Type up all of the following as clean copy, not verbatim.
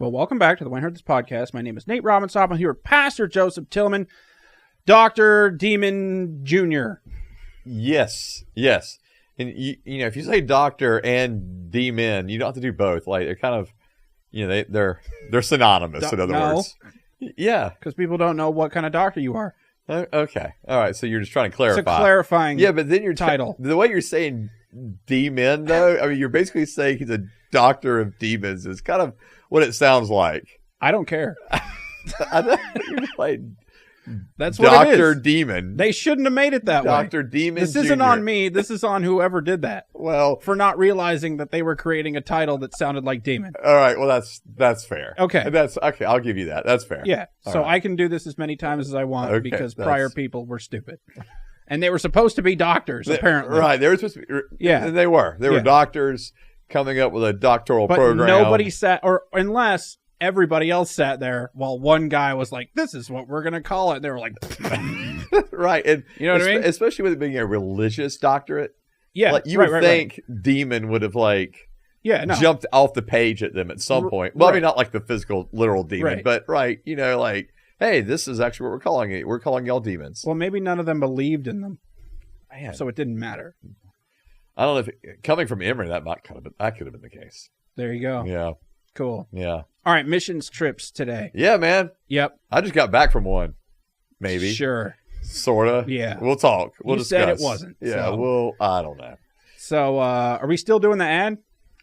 Well, welcome back to the When Heard This podcast. My name is Nate Robinson. I'm here with Pastor Joseph Tillman, Dr. Demon Jr. Yes. And, you know, if you say doctor and demon, you don't have to do both. Like, they're kind of, you know, they're synonymous, in other words. Yeah. Because people don't know what kind of doctor you are. Okay. All right. So you're just trying to clarify. It's a clarifying but then your title. The way you're saying demon, though, I mean, you're basically saying he's a doctor of demons is kind of what it sounds like. I don't care. I know. You're like, that's what it is. Dr. Demon. They shouldn't have made it that way. Dr. Demon This isn't Jr. on me. This is on whoever did that. Well, for not realizing that they were creating a title that sounded like demon. All right. Well, that's fair. Okay. That's okay. I'll give you that. That's fair. Yeah. All so right. I can do this as many times as I want because that's... prior people were stupid. And they were supposed to be doctors, apparently. Right. They were supposed to be. Yeah. And they were. They were doctors coming up with a doctoral program. But nobody sat, or unless everybody else sat there while one guy was like, this is what we're going to call it. And they were like, right. And you know what I mean? Especially with it being a religious doctorate. Yeah. Like you would think demon would have jumped off the page at them at some point. Well, I mean, not like the physical, literal demon, but you know, like, hey, this is actually what we're calling it. We're calling y'all demons. Well, maybe none of them believed in them. Man. So it didn't matter. I don't know if coming from Emory, that could have been the case. There you go. Yeah. Cool. Yeah. All right. Missions trips today. Yeah, man. Yep. I just got back from one. Maybe. Sure. Sorta. Yeah. We'll talk. We'll discuss. Said it wasn't. Yeah. So. I don't know. So, are we still doing the ad?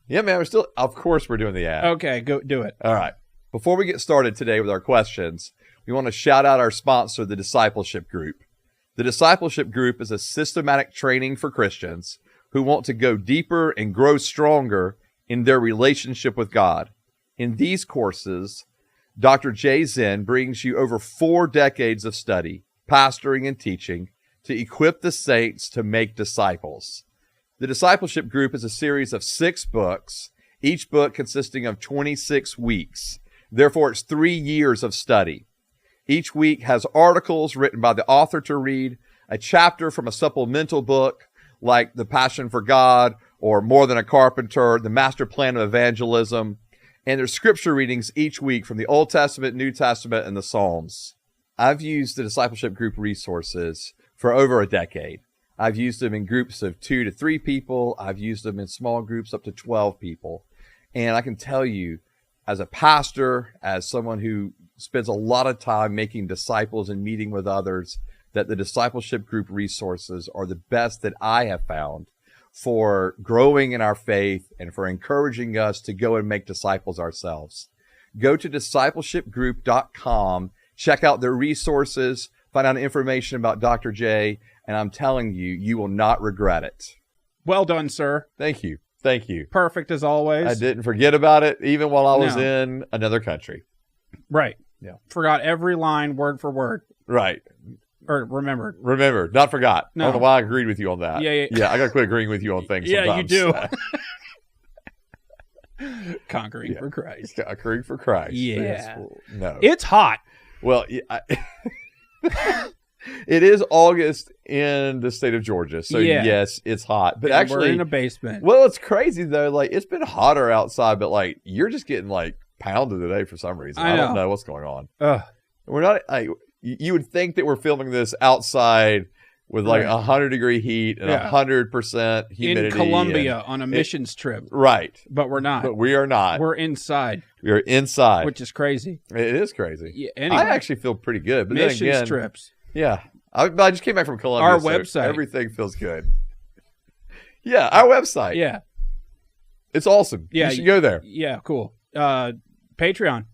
Yeah, man. Of course we're doing the ad. Okay. Go do it. All right. Before we get started today with our questions, we want to shout out our sponsor, the Discipleship Group. The Discipleship Group is a systematic training for Christians who want to go deeper and grow stronger in their relationship with God. In these courses, Dr. Jay Zen brings you over 4 decades of study, pastoring, and teaching to equip the saints to make disciples. The Discipleship Group is a series of 6 books, each book consisting of 26 weeks. Therefore, it's 3 years of study. Each week has articles written by the author to read, a chapter from a supplemental book like The Passion for God or More Than a Carpenter, The Master Plan of Evangelism, and there's scripture readings each week from the Old Testament, New Testament, and the Psalms. I've used the Discipleship Group resources for over a decade. I've used them in groups of 2 to 3 people. I've used them in small groups up to 12 people. And I can tell you, as a pastor, as someone who spends a lot of time making disciples and meeting with others, that the Discipleship Group resources are the best that I have found for growing in our faith and for encouraging us to go and make disciples ourselves. Go to discipleshipgroup.com, check out their resources, find out information about Dr. J, and I'm telling you, you will not regret it. Well done, sir. Thank you. Thank you. Perfect as always. I didn't forget about it even while I was in another country. Right. Yeah. Forgot every line word for word. Right. Or remembered. Remembered, not forgot. No. I don't know why I agreed with you on that. Yeah. I got to quit agreeing with you on things sometimes. Yeah, you do. Conquering for Christ. Conquering for Christ. Yeah. Yes. Well, no. It's hot. Well, it is August in the state of Georgia, so yes, it's hot. But actually, we're in a basement. Well, it's crazy though. Like, it's been hotter outside, but like you're just getting like pounded today for some reason. I don't know what's going on. We're not. You would think that we're filming this outside with like 100-degree heat and 100% humidity in Colombia on a missions trip, right? But we're not. But we are not. We're inside. We are inside, which is crazy. It is crazy. Yeah, anyway, I actually feel pretty good. But missions then again, trips. Yeah, I just came back from Colombia. Our website. Everything feels good. Yeah, our website. Yeah, it's awesome. Yeah, you should go there. Yeah, cool. Patreon,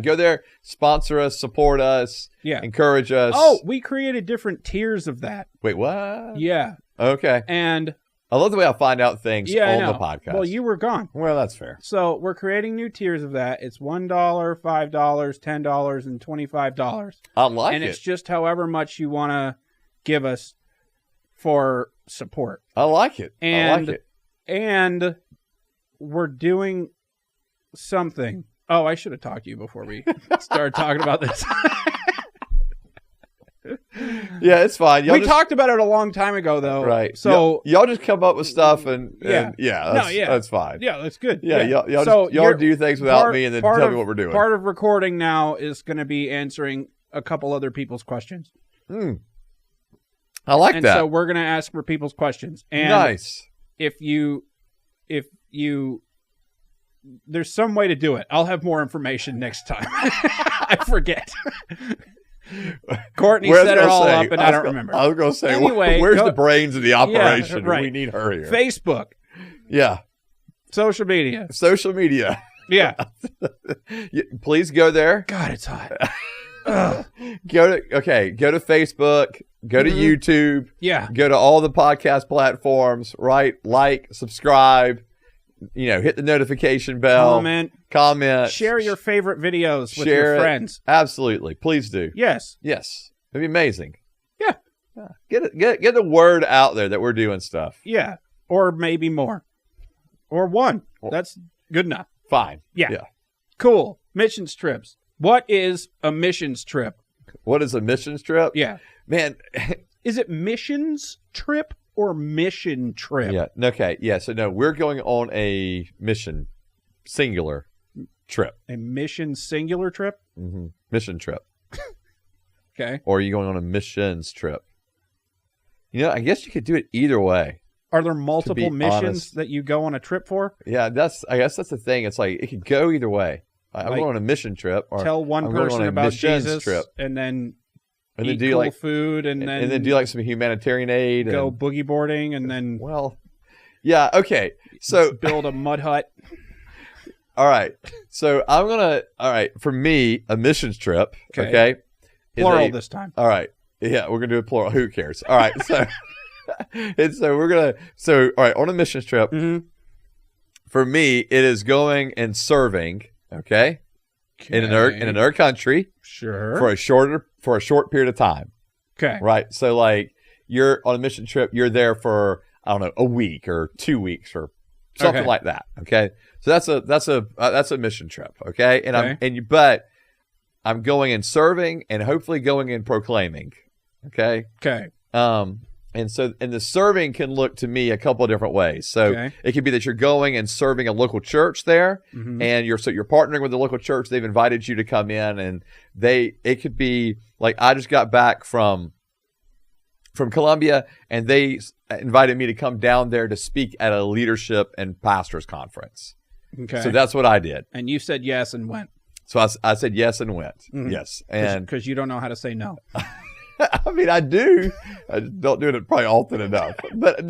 go there, sponsor us, support us, encourage us. Oh, we created different tiers of that. Wait, what? Yeah. Okay. And I love the way I find out things on the podcast. Well, you were gone. Well, that's fair. So we're creating new tiers of that. It's $1, $5, $10, and $25. I like it. And it's just however much you want to give us for support. I like it. And we're doing something. Oh, I should have talked to you before we started talking about this. Yeah, it's fine. We talked about it a long time ago, though. Right. So y'all just come up with stuff and that's fine. Yeah, that's good. Yeah, y'all do things without me and then tell me what we're doing. Part of recording now is going to be answering a couple other people's questions. I like that. So we're going to ask for people's questions. And nice. If you, there's some way to do it. I'll have more information next time. I forget. Courtney set it all up, and I don't remember. I was going to say, anyway, where's the brains of the operation? Yeah, right. We need her here. Facebook. Yeah. Social media. Yeah. Please go there. God, it's hot. Go to Facebook, go to YouTube. Yeah. Go to all the podcast platforms, right? Like, subscribe, hit the notification bell. Comment. Share your favorite videos with your friends. Absolutely. Please do. Yes. It'd be amazing. Yeah. Get the word out there that we're doing stuff. Yeah. Or maybe more. Or one. That's good enough. Fine. Yeah. Cool. Missions trips. What is a missions trip? What is a missions trip? Yeah. Man. Is it missions trip or mission trip? Yeah. Okay. Yeah. So, no, we're going on a mission singular trip. A mission singular trip? Mm-hmm. Mission trip. Okay. Or are you going on a missions trip? I guess you could do it either way. Are there multiple missions that you go on a trip for? Yeah, I guess that's the thing. It's like it could go either way. I'm going on a mission trip. Or tell one person about Jesus trip. And then eat do cool food and then do like some humanitarian aid. Go boogie boarding and then yeah, okay. So build a mud hut. All right. So for me, a missions trip, okay? Plural this time. All right. Yeah, we're gonna do a plural. Who cares? All right. So all right, on a missions trip, for me, it is going and serving, okay? In another country. Sure. For a short period of time. Okay. Right. So like you're on a mission trip, you're there for, I don't know, a week or 2 weeks or something like that. Okay. So that's a mission trip. Okay. But I'm going and serving and hopefully going and proclaiming. Okay. Okay. And the serving can look to me a couple of different ways. So it could be that you're going and serving a local church there, and you're partnering with the local church. They've invited you to come in, and it could be like I just got back from Colombia, and they invited me to come down there to speak at a leadership and pastors conference. Okay. So that's what I did. And you said yes and went. So I said yes and went. Yes. And because you don't know how to say no. I mean, I do. I just don't do it probably often enough. But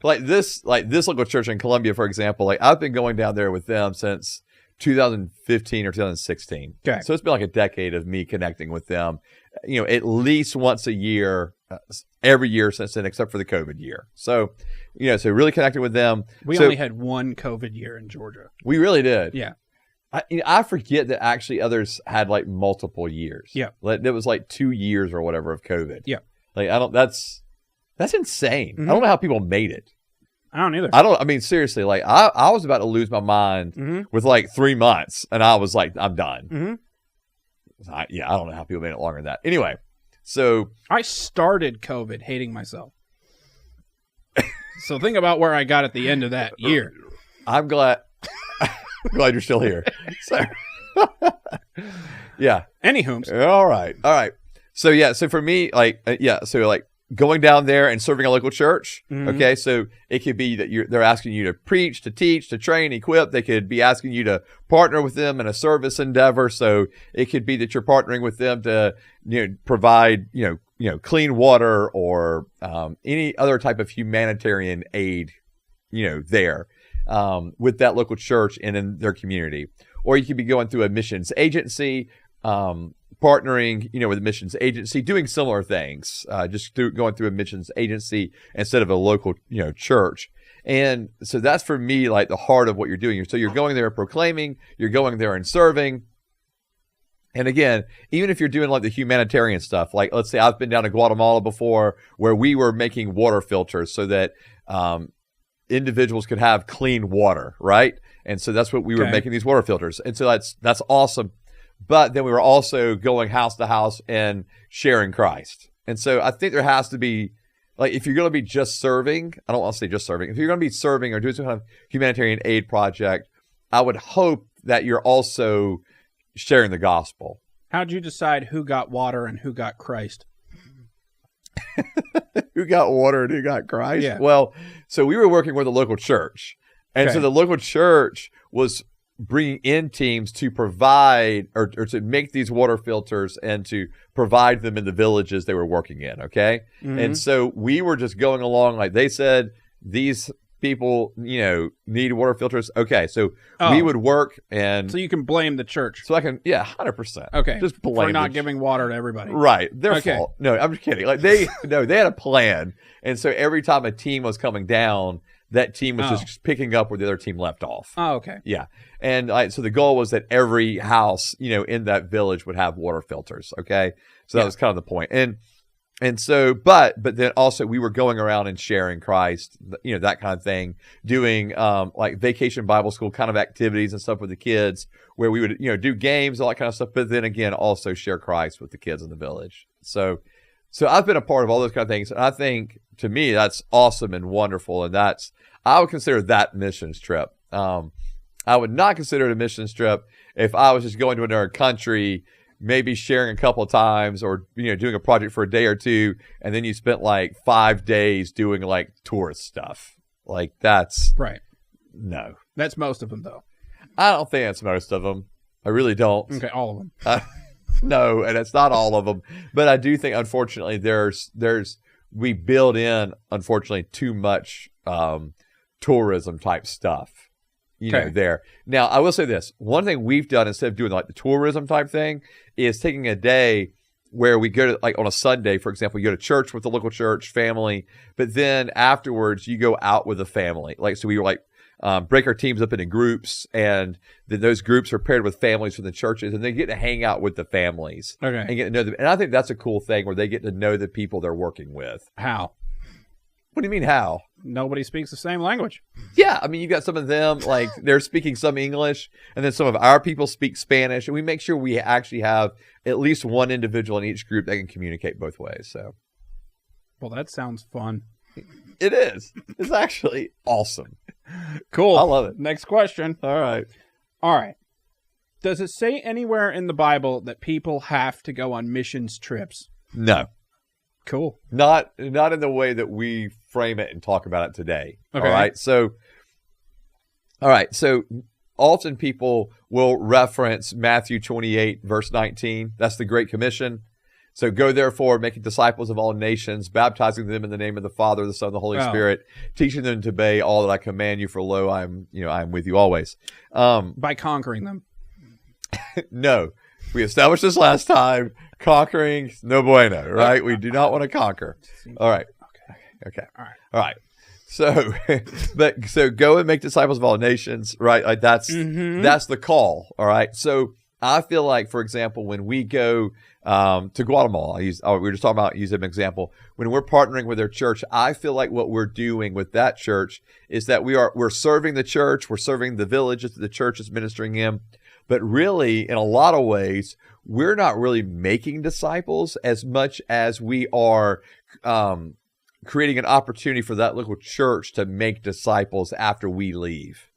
like this local church in Colombia, for example, like I've been going down there with them since 2015 or 2016. Okay. So it's been like a decade of me connecting with them, at least once a year, every year since then, except for the COVID year. So, so really connecting with them. We only had one COVID year in Georgia. We really did. Yeah. I forget that actually others had like multiple years. Yeah. Like, it was like 2 years or whatever of COVID. Yeah. Like, that's insane. I don't know how people made it. I don't either. I mean, seriously, like I was about to lose my mind with like 3 months and I was like, I'm done. I don't know how people made it longer than that. Anyway, so. I started COVID hating myself. So think about where I got at the end of that year. I'm glad you're still here. So, yeah. Anywho. All right. So for me, like going down there and serving a local church. Okay. So it could be that they're asking you to preach, to teach, to train, equip. They could be asking you to partner with them in a service endeavor. So it could be that you're partnering with them to, provide, clean water or any other type of humanitarian aid, there. With that local church and in their community. Or you could be going through a missions agency, partnering, with a missions agency, doing similar things, going through a missions agency instead of a local, church. And so that's for me, like the heart of what you're doing. So you're going there proclaiming, you're going there and serving. And again, even if you're doing like the humanitarian stuff, like let's say I've been down to Guatemala before where we were making water filters so that, individuals could have clean water, right? And so that's what we were making, these water filters. And so that's awesome. But then we were also going house to house and sharing Christ. And so I think there has to be, like, if you're going to be just serving, I don't want to say just serving, if you're going to be serving or doing some kind of humanitarian aid project, I would hope that you're also sharing the gospel. How'd you decide who got water and who got Christ? Who got water and who got Christ? Yeah. Well, so we were working with a local church. And Okay. so the local church was bringing in teams to provide or to make these water filters and to provide them in the villages they were working in. Okay. Mhm. And so we were just going along like they said, these people, need water filters. Okay. So we would work and So you can blame the church. so I can, 100%. Okay. Just blame for not the- giving water to everybody. Right. Their Okay. fault. No, I'm just kidding. Like they had a plan. And so every time a team was coming down, that team was just picking up where the other team left off. Oh, okay. Yeah. And so the goal was that every house, in that village would have water filters. Okay. So that was kind of the point. And so, but then also we were going around and sharing Christ, that kind of thing, doing like vacation Bible school kind of activities and stuff with the kids where we would, do games, all that kind of stuff. But then again, also share Christ with the kids in the village. So I've been a part of all those kind of things. And I think to me, that's awesome and wonderful. And I would consider that missions trip. I would not consider it a missions trip if I was just going to another country, maybe sharing a couple of times or, doing a project for a day or two. And then you spent like 5 days doing like tourist stuff. Like that's Right. no, That's most of them, though. I don't think that's most of them. I really don't. Okay, all of them. No, and it's not all of them, but I do think, unfortunately, we build in, unfortunately, too much tourism type stuff, there. Now, I will say this: one thing we've done instead of doing like the tourism type thing is taking a day where we go to, like on a Sunday, for example, you go to church with the local church family, but then afterwards you go out with the family. Like, so we were like. Break our teams up into groups, and then those groups are paired with families from the churches, and they get to hang out with the families Okay. and get to know them. And I think that's a cool thing where they get to know the people they're working with. How? What do you mean how? Nobody speaks the same language. Yeah, I mean, you've got some of them, like they're speaking some English, and then some of our people speak Spanish, and we make sure we actually have at least one individual in each group that can communicate both ways. So, Well, that sounds fun. it is. It's actually awesome. Cool. I love it. Next question. All right. All right. Does it say anywhere in the Bible that people have to go on missions trips? No. Cool. Not in the way that we frame it and talk about it today. Okay. All right. So often people will reference Matthew 28, verse 19. That's the Great Commission. So go therefore, making disciples of all nations, baptizing them in the name of the Father, the Son, and the Holy Spirit, teaching them to obey all that I command you. For lo, I am with you always. By conquering them. No, we established this last time. Conquering, no bueno, right? We do not want to conquer. All right. Okay. All right. So, so go and make disciples of all nations, right? Like that's the call. All right. So I feel like, for example, when we go to Guatemala, we were just talking about, use an example. When we're partnering with their church, I feel like what we're doing with that church is that we're serving the church, we're serving the villages that the church is ministering in. But really, in a lot of ways, we're not really making disciples as much as we are creating an opportunity for that local church to make disciples after we leave.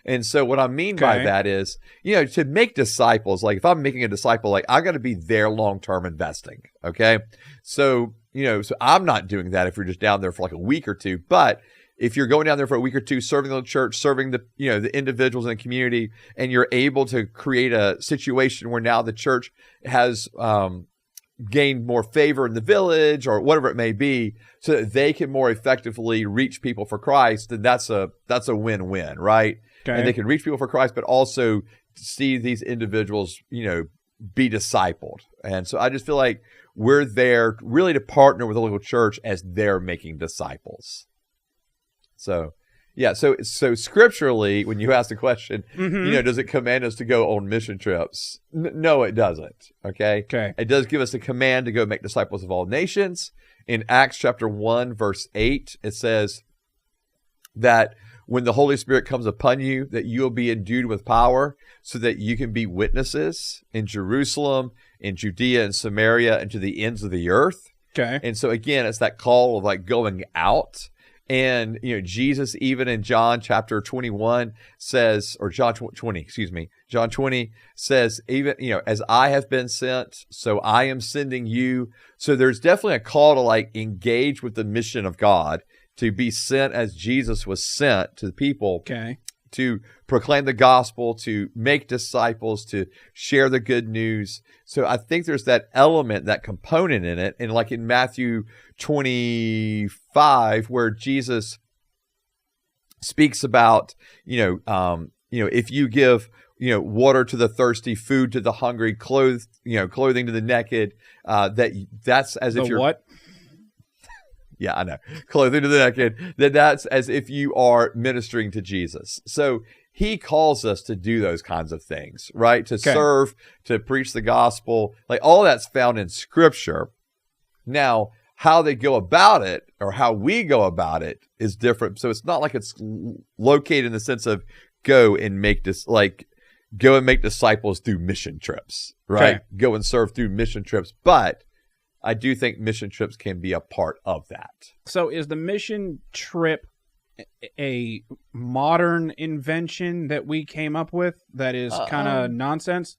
And so what I mean by that is, to make disciples, like if I'm making a disciple, like I got to be there long-term investing. Okay. So, so I'm not doing that if you're just down there for like a week or two, but if you're going down there for a week or two, serving the church, serving the, the individuals in the community, and you're able to create a situation where now the church has, gained more favor in the village or whatever it may be, so that they can more effectively reach people for Christ, then that's a win-win, right? Okay. And they can reach people for Christ, but also see these individuals, be discipled. And so I just feel like we're there really to partner with the local church as they're making disciples. So, yeah. So scripturally, when you ask the question, does it command us to go on mission trips? No, it doesn't. Okay. It does give us a command to go make disciples of all nations. In Acts chapter 1, verse 8, it says that when the Holy Spirit comes upon you, that you will be endued with power so that you can be witnesses in Jerusalem, in Judea and Samaria, and to the ends of the earth. Okay. And so again, it's that call of like going out. And, Jesus, even in John chapter 21 says, or John 20, excuse me, John 20 says, even, as I have been sent, so I am sending you. So there's definitely a call to like engage with the mission of God, to be sent as Jesus was sent to the people. Okay. To proclaim the gospel, to make disciples, to share the good news. So I think there's that element, that component in it. And like in Matthew 25, where Jesus speaks about, if you give, water to the thirsty, food to the hungry, clothing to the naked, that's as if you're what? Yeah, I know. Clothing to the naked. That's as if you are ministering to Jesus. So he calls us to do those kinds of things, right? To serve, to preach the gospel. Like all that's found in Scripture. Now, how they go about it, or how we go about it, is different. So it's not like it's located in the sense of go and make disciples through mission trips, right? Okay. Go and serve through mission trips. But I do think mission trips can be a part of that. So is the mission trip a modern invention that we came up with that is kind of nonsense?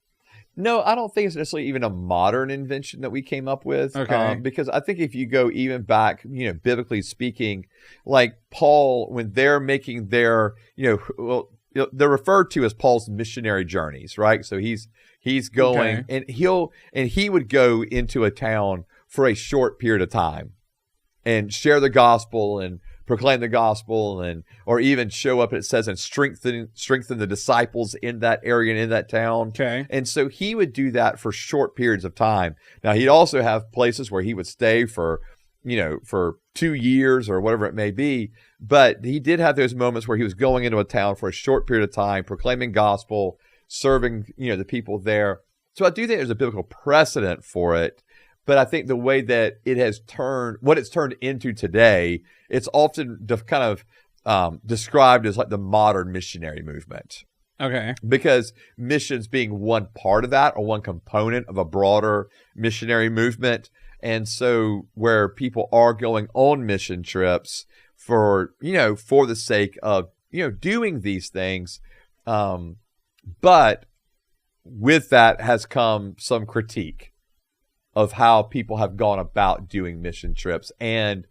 No, I don't think it's necessarily even a modern invention that we came up with. Okay. Because I think if you go even back, biblically speaking, like Paul, when they're making their, they're referred to as Paul's missionary journeys, right? So he's going and he would go into a town for a short period of time and share the gospel and proclaim the gospel, or even show up, it says, and strengthen the disciples in that area and in that town. Okay. And so he would do that for short periods of time. Now he'd also have places where he would stay for 2 years or whatever it may be. But he did have those moments where he was going into a town for a short period of time, proclaiming gospel, serving, the people there. So I do think there's a biblical precedent for it. But I think the way that it has what it's turned into today, it's often kind of described as like the modern missionary movement. Okay. Because missions being one part of that, or one component of a broader missionary movement. And so where people are going on mission trips for the sake of, doing these things. But with that has come some critique of how people have gone about doing mission trips, and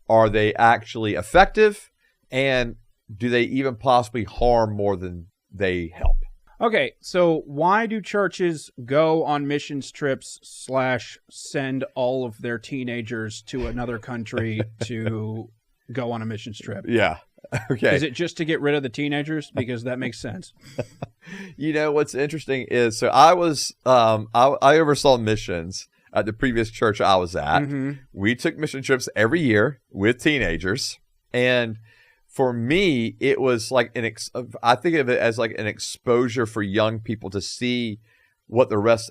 are they actually effective, and do they even possibly harm more than they help? Okay, so why do churches go on missions trips / send all of their teenagers to another country to go on a missions trip? Yeah. Okay. Is it just to get rid of the teenagers? Because that makes sense. What's interesting is, so I was, I oversaw missions at the previous church I was at. Mm-hmm. We took mission trips every year with teenagers. And for me, it was like I think of it as like an exposure for young people to see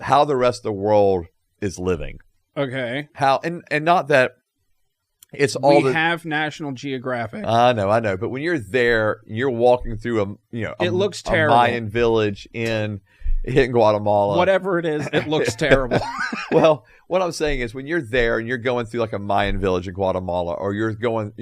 how the rest of the world is living. Okay. How, and not that it's all we have National Geographic. I know. But when you're there, you're walking through it looks a terrible. Mayan village in Guatemala. Whatever it is, it looks terrible. Well, what I'm saying is, when you're there and you're going through like a Mayan village in Guatemala, or you're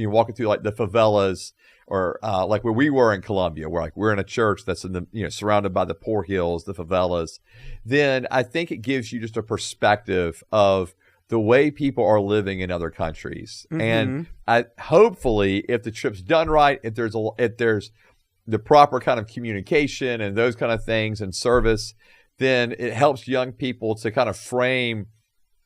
walking through like the favelas, or like where we were in Colombia, where like we're in a church that's in the surrounded by the poor hills, the favelas, then I think it gives you just a perspective of the way people are living in other countries. Mm-hmm. And hopefully, if the trip's done right, if there's the proper kind of communication and those kind of things and service, then it helps young people to kind of frame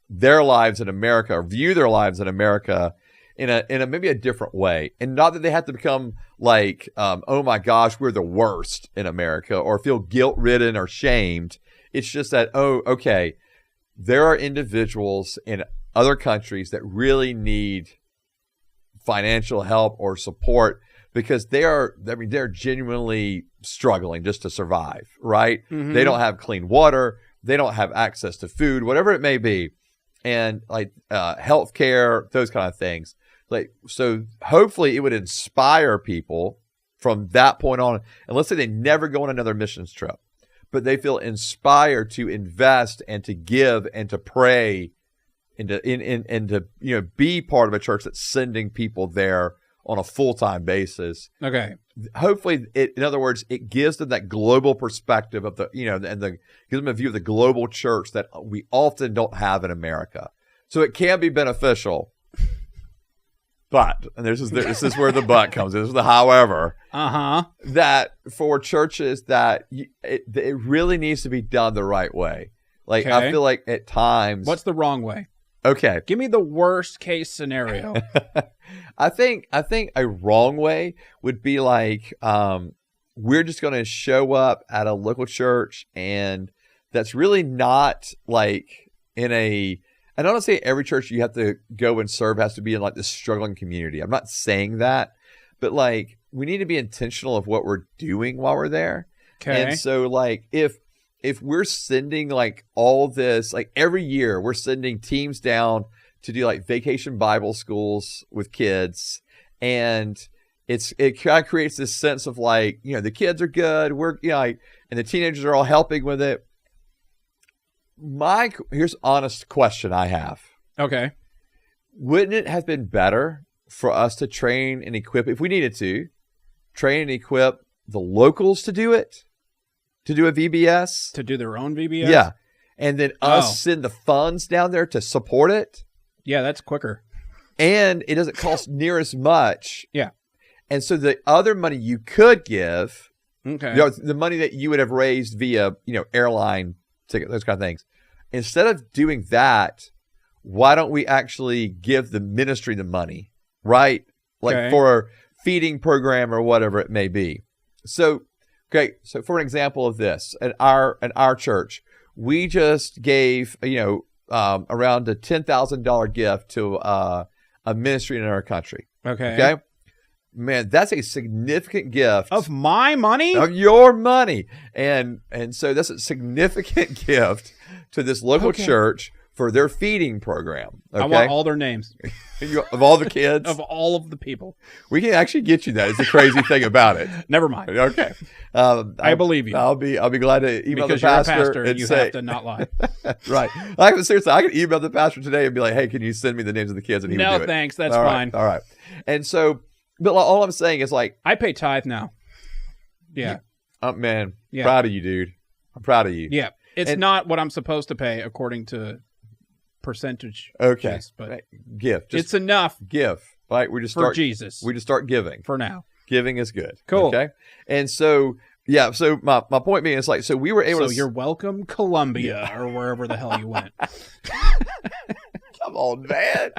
their lives in America, or view their lives in America in a maybe a different way. And not that they have to become like, oh my gosh, we're the worst in America, or feel guilt-ridden or shamed. It's just that, oh, okay, there are individuals in other countries that really need financial help or support, because they're genuinely struggling just to survive, right? Mm-hmm. They don't have clean water. They don't have access to food, whatever it may be. And like healthcare, those kind of things. Like, so hopefully it would inspire people from that point on. And let's say they never go on another missions trip, but they feel inspired to invest and to give and to pray to be part of a church that's sending people there on a full-time basis. Okay. Hopefully, in other words, it gives them that global perspective of gives them a view of the global church that we often don't have in America. So it can be beneficial. But, and this is where the but comes in. This is the however. That for churches that it really needs to be done the right way. Like, I feel like at times. What's the wrong way? Okay. Give me the worst case scenario. I think a wrong way would be like, we're just going to show up at a local church, and that's really not like I don't want to say every church you have to go and serve has to be in like this struggling community. I'm not saying that, but like we need to be intentional of what we're doing while we're there. Okay. And so like if we're sending like all this, like every year we're sending teams down to do like vacation Bible schools with kids, and it kind of creates this sense of like, the kids are good, we're and the teenagers are all helping with it. Here's an honest question I have. Okay. Wouldn't it have been better for us to train and equip, if we needed to, train and equip the locals to do it? To do a VBS? To do their own VBS? Yeah. And then us send the funds down there to support it? Yeah, that's quicker. And it doesn't cost near as much. Yeah. And so the other money you could give, okay, the money that you would have raised via, airline ticket, those kind of things. Instead of doing that, why don't we actually give the ministry the money, right? Like for a feeding program or whatever it may be. So, so for an example of this, at our church, we just gave, around a $10,000 gift to a ministry in our country. Okay. Man, that's a significant gift. Of my money? Of your money. And so that's a significant gift to this local church for their feeding program. Okay? I want all their names. Of all the kids? Of all of the people. We can actually get you that. It's the crazy thing about it. Never mind. Okay. I believe you. I'll be glad to email because the pastor. Because you're a pastor and you say, have to not lie. Right. Seriously, I could email the pastor today and be like, hey, can you send me the names of the kids? And he would do it. No, thanks. That's all fine. Right. All right. And so, but all I'm saying is like, I pay tithe now. Yeah. Man, proud of you, dude. I'm proud of you. Yeah. It's not what I'm supposed to pay according to percentage. Okay. But give. It's enough. Give. Right. For Jesus. We just start giving. For now. Giving is good. Cool. Okay. And so, so my point being is like, so we were able to. So you're welcome, Columbia, or wherever the hell you went. Come on, man.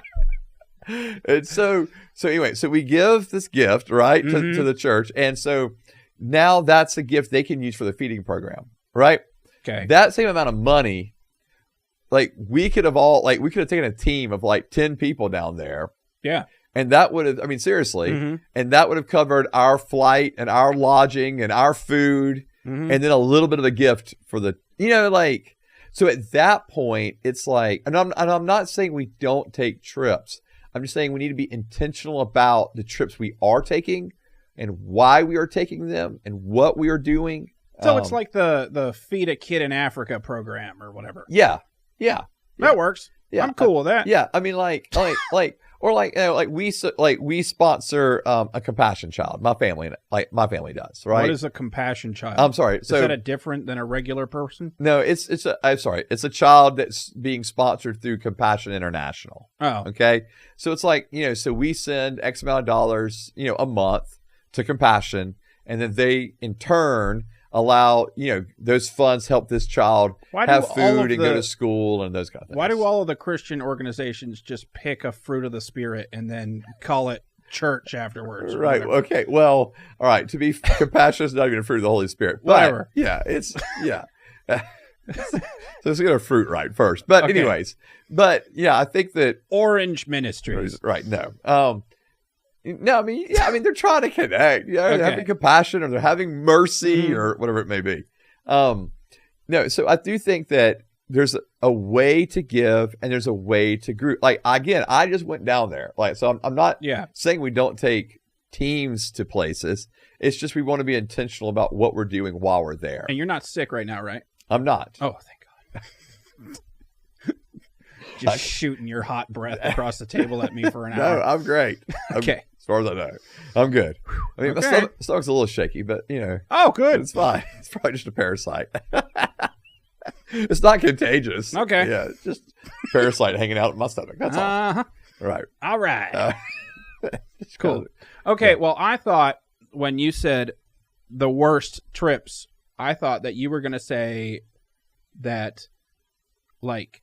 And so anyway, so we give this gift, right, to the church. And so now that's a gift they can use for the feeding program, right? Okay. That same amount of money, like we could have taken a team of like 10 people down there. Yeah. And that would have, seriously, and that would have covered our flight and our lodging and our food, and then a little bit of a gift for the, so at that point, it's like, and I'm not saying we don't take trips. I'm just saying we need to be intentional about the trips we are taking and why we are taking them and what we are doing. So it's like the Feed a Kid in Africa program or whatever. Yeah. That works. Yeah. I'm cool with that. Yeah. I mean, we sponsor a compassion child. My family does, right? What is a compassion child? I'm sorry. So is that a different than a regular person? No, it's a child that's being sponsored through Compassion International. Oh. Okay. So it's like, so we send X amount of dollars, a month to Compassion, and then they in turn allow, those funds help this child have food and go to school and those kind of things. Why do all of the Christian organizations just pick a fruit of the Spirit and then call it church afterwards? Right. Okay. Well, all right. To be compassionate is not even a fruit of the Holy Spirit. But, whatever. Yeah. So let's get a fruit right first. But anyways, I think that Orange Ministries. Right. No. No, they're trying to connect. They're having compassion, or they're having mercy, or whatever it may be. No, so I do think that there's a way to give, and there's a way to group. Like again, I just went down there. Like, so I'm not saying we don't take teams to places. It's just we want to be intentional about what we're doing while we're there. And you're not sick right now, right? I'm not. Oh, thank God. Just shooting your hot breath across the table at me for an No, hour. I'm great. Okay. As far as I know, I'm good. I mean, Okay. my stomach's a little shaky, but Oh, good. it's fine. It's probably just a parasite. It's not contagious. Okay. Yeah, it's just a parasite hanging out in my stomach. That's all. Uh-huh. Right. All right. It's Cool. kinda- Okay, well, I thought when you said the worst trips, I thought that you were going to say that like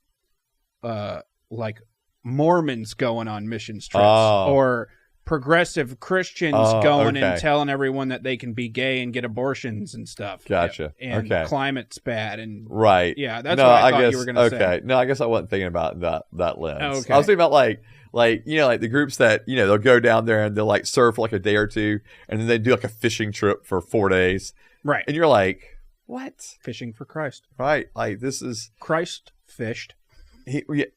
Mormons going on missions trips or progressive Christians going and telling everyone that they can be gay and get abortions and stuff. Gotcha. And Okay. climate's bad and Right. yeah, that's what I thought you were going to say. Okay. No, I guess I wasn't thinking about that lens. Oh, okay. I was thinking about like the groups that, they'll go down there and they'll like surf for like a day or two and then they do like a fishing trip for 4 days. Right. And you're like, what? Fishing for Christ. Right. Like this is Christ fished.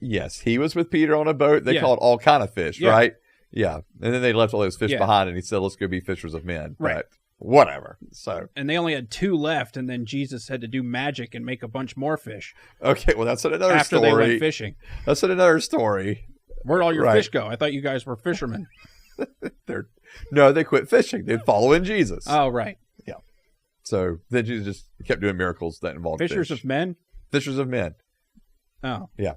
yes, he was with Peter on a boat. They Yeah. caught all kind of fish, Yeah. right? Yeah. And then they left all those fish Yeah. behind and he said, let's go be fishers of men. Right. But whatever. So, And they only had 2 left, and then Jesus had to do magic and make a bunch more fish okay. Well, that's another after story. they went fishing. That's another story. Where'd all your Right. fish go? I thought you guys were fishermen. No, they quit fishing. They'd follow in Jesus. Oh, right. So then Jesus just kept doing miracles that involved Fishers fish. of men? Fishers of men. Oh. Yeah.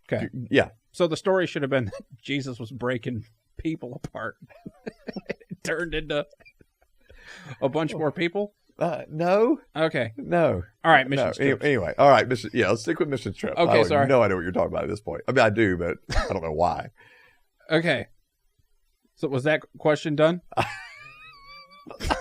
Okay. Yeah. So the story should have been that Jesus was breaking people apart. It turned into a bunch more people? No. Okay. No. All right, mission No. trips. Anyway. All right. Mission. Yeah. Let's stick with mission trip. Okay, I have sorry. no idea what you're talking about at this point. I mean, I do, but I don't know why. Okay. So was that question done? I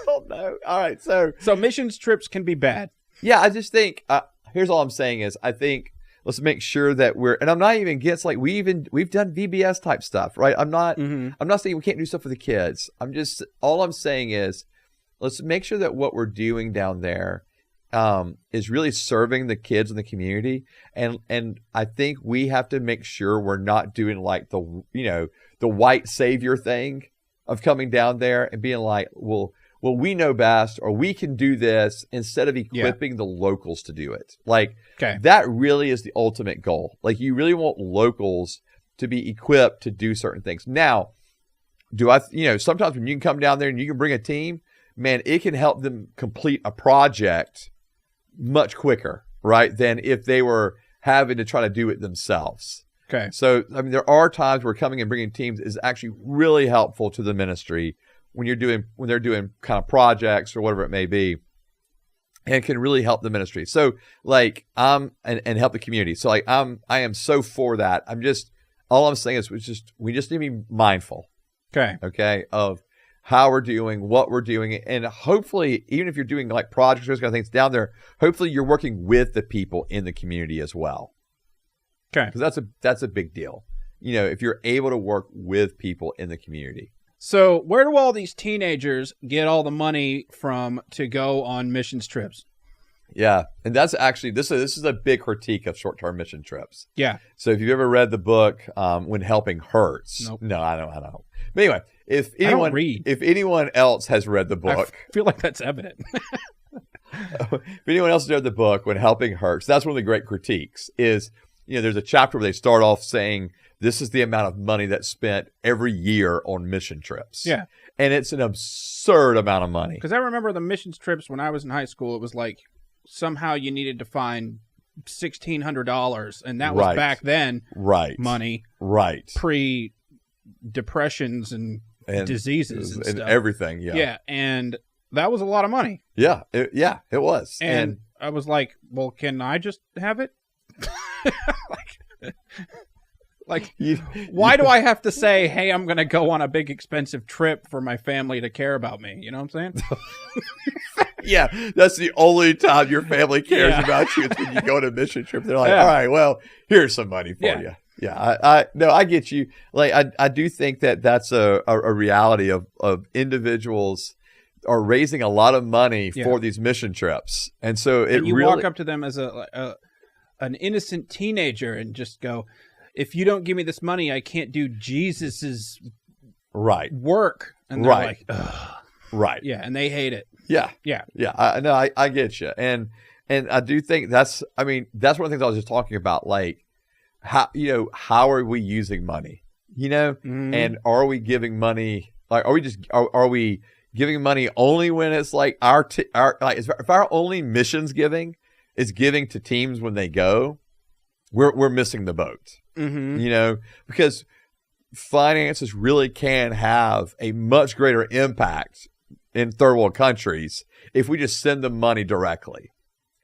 don't know. All right. So missions trips can be bad. yeah, I just think here's all I'm saying is I think let's make sure that and I'm not even against like we've done VBS type stuff, right? I'm not saying we can't do stuff for the kids. All I'm saying is let's make sure that what we're doing down there is really serving the kids in the community, and I think we have to make sure we're not doing like the white savior thing of coming down there and being like, well, we know best, or we can do this, instead of equipping the locals to do it. Like, that really is the ultimate goal. Like, you really want locals to be equipped to do certain things. Now, sometimes when you can come down there and you can bring a team, man, it can help them complete a project much quicker, right, than if they were having to try to do it themselves. Okay. So, I mean, there are times where coming and bringing teams is actually really helpful to the ministry when they're doing kind of projects or whatever it may be, and can really help the ministry. So, like, and help the community. So, like, I am so for that. All I'm saying is we just need to be mindful. Okay, of how we're doing, what we're doing, and hopefully, even if you're doing like projects or those kind of things down there, hopefully you're working with the people in the community as well. Okay. Because that's a big deal. If you're able to work with people in the community. So where do all these teenagers get all the money from to go on missions trips? Yeah. And that's actually, this is a big critique of short-term mission trips. Yeah. So if you've ever read the book, When Helping Hurts. Nope. No, I don't. But anyway, if anyone else has read the book. I feel like that's evident. If anyone else has read the book, When Helping Hurts, that's one of the great critiques is, there's a chapter where they start off saying, this is the amount of money that's spent every year on mission trips. Yeah. And it's an absurd amount of money. Because I remember the missions trips when I was in high school, it was like somehow you needed to find $1,600, and that was back then money. Right. Pre-depressions and diseases and stuff. Everything, yeah. Yeah, and that was a lot of money. Yeah, it was. And I was like, well, can I just have it? Why do I have to say, hey, I'm going to go on a big expensive trip for my family to care about me? You know what I'm saying? Yeah, that's the only time your family cares about you. It's when you go on a mission trip. They're like, all right, well, here's some money for you. Yeah, I get you. Like, I do think that that's a reality of individuals are raising a lot of money for these mission trips. And so you walk up to them as an innocent teenager and just go, if you don't give me this money, I can't do Jesus's work. And they're like, ugh. Right. Yeah, and they hate it. Yeah. Yeah. Yeah. I get you. And I do think that's one of the things I was just talking about, like how are we using money? And are we giving money? Like, are we giving money only when it's like if our only missions giving is giving to teams when they go, we're missing the boat. Because finances really can have a much greater impact in third world countries if we just send them money directly.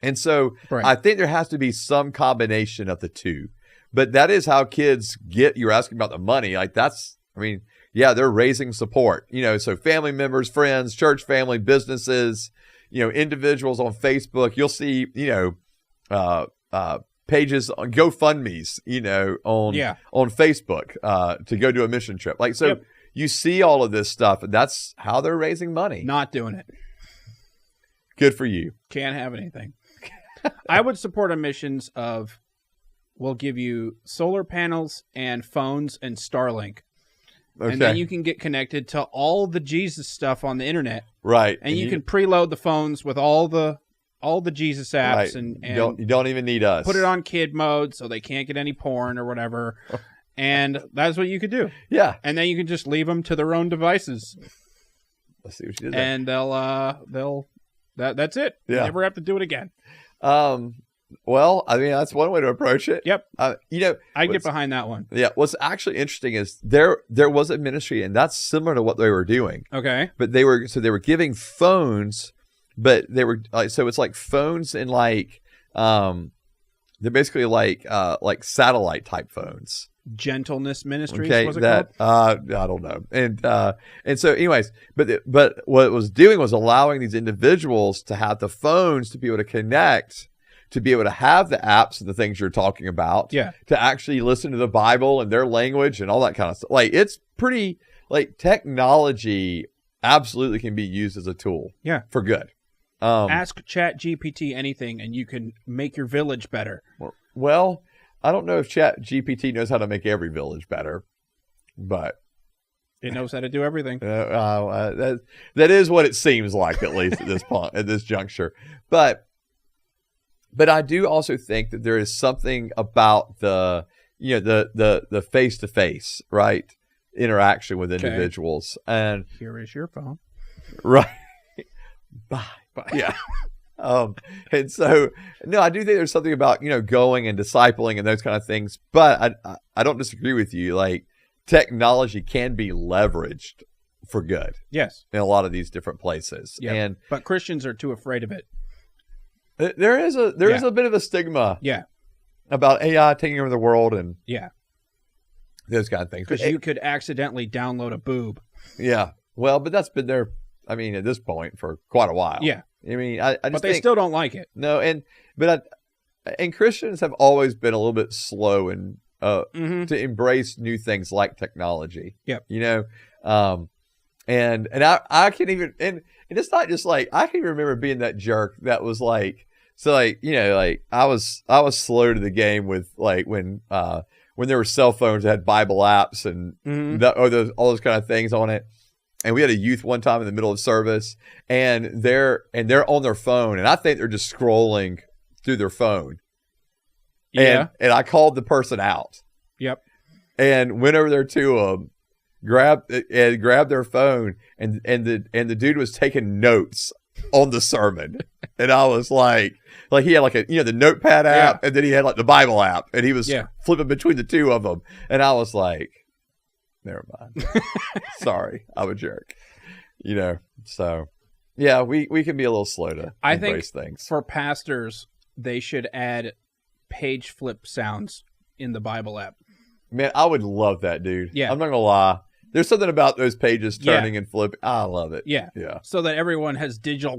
And so I think there has to be some combination of the two. But that is how kids get, you're asking about the money. Like they're raising support, so family members, friends, church family, businesses, individuals on Facebook. You'll see, pages on GoFundMe's, on Facebook to go do a mission trip. You see all of this stuff, and that's how they're raising money. Not doing it. Good for you. Can't have anything. I would support a missions of, we'll give you solar panels and phones and Starlink. Okay. And then you can get connected to all the Jesus stuff on the internet. Right. And you can preload the phones with all the Jesus apps. Right. And you don't even need us. Put it on kid mode so they can't get any porn or whatever. And that's what you could do. Yeah. And then you can just leave them to their own devices. Let's see what you did there. And that's it. Yeah. You never have to do it again. Well, that's one way to approach it. Yep. I get behind that one. Yeah. What's actually interesting is there was a ministry, and that's similar to what they were doing. Okay. But they were giving phones, but they were so it's like phones and they're basically like satellite type phones. Gentleness Ministries. Okay, was it called? I don't know. And so, anyways, but what it was doing was allowing these individuals to have the phones to be able to connect, to be able to have the apps and the things you're talking about. Yeah. To actually listen to the Bible and their language and all that kind of stuff. It's pretty technology absolutely can be used as a tool. Yeah. For good. Ask ChatGPT anything, and you can make your village better. Well, I don't know if ChatGPT knows how to make every village better, but it knows how to do everything. That is what it seems like, at least at this point, at this juncture. But I do also think that there is something about the face-to-face, right, interaction with individuals. And here is your phone. Right. Bye. Yeah. And so, no, I do think there's something about, going and discipling and those kind of things. But I don't disagree with you. Technology can be leveraged for good. Yes. In a lot of these different places. Yeah. But Christians are too afraid of it. There is a bit of a stigma. Yeah. About AI taking over the world and those kind of things. Because you could accidentally download a boob. Yeah. Well, but that's been there, at this point for quite a while. Yeah. I just but they still don't like it. No, and Christians have always been a little bit slow and to embrace new things like technology. Yep. And I can even and it's not just I can even remember being that jerk that was I was slow to the game with when there were cell phones that had Bible apps and all those kind of things on it. And we had a youth one time in the middle of service, and they're on their phone, and I think they're just scrolling through their phone. Yeah. And I called the person out. Yep. And went over there to them, grabbed their phone, and the dude was taking notes on the sermon, and I was like he had the Notepad app, and then he had the Bible app, and he was flipping between the two of them, and I was like, never mind. Sorry, I'm a jerk. So yeah, we can be a little slow to embrace things. For pastors, they should add page flip sounds in the Bible app. Man, I would love that, dude. Yeah. I'm not gonna lie. There's something about those pages turning and flipping. I love it. Yeah. Yeah. So that everyone has digital